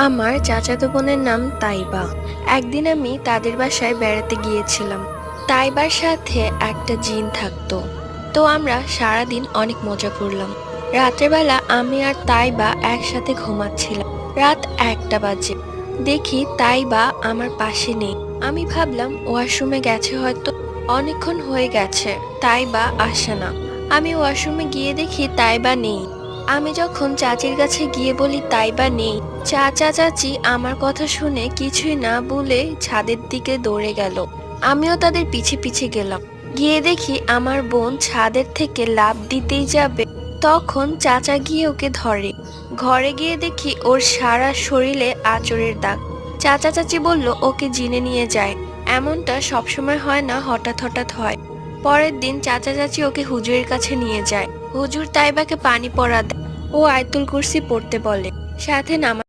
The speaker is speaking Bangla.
আমার চাচাতো বোনের নাম তাইবা। একদিন আমি তাদের বাসায় বেড়াতে গিয়েছিলাম। তাইবার সাথে একটা জিন থাকতো। তো আমরা সারাদিন অনেক মজা করলাম। রাত্রেবেলা আমি আর তাইবা একসাথে ঘুমাচ্ছিলাম। রাত 1টা বাজে। দেখি তাইবা আমার পাশে নেই। আমি ভাবলাম ওয়াশরুমে গেছে হয়তো। অনেকক্ষণ হয়ে গেছে, তাইবা আসে না। আমি ওয়াশরুমে গিয়ে দেখি তাইবা নেই। আমি যখন চাচির কাছে গিয়ে বলি তাইবা নেই, চাচা চাচি আমার কথা শুনে কিছুই না বলে ছাদের দিকে দৌড়ে গেল। আমিও তাদের পিছে পিছে গেলাম। গিয়ে দেখি আমার বোন ছাদের থেকে লাফ দিতেই যাবে, তখন চাচা গিয়ে ওকে ধরে। ঘরে গিয়ে দেখি ওর সারা শরীরে আঁচড়ের দাগ। চাচা চাচি বলল ওকে জিনে নিয়ে যায়। এমনটা সবসময় হয় না, হঠাৎ হঠাৎ হয়। পরের দিন চাচা চাচি ওকে হুজুরের কাছে নিয়ে যায়। হুজুর তাইবাকে পানি পড়া দেয় ও আয়াতুল কুরসি পড়তে বলে, সাথে নামাজ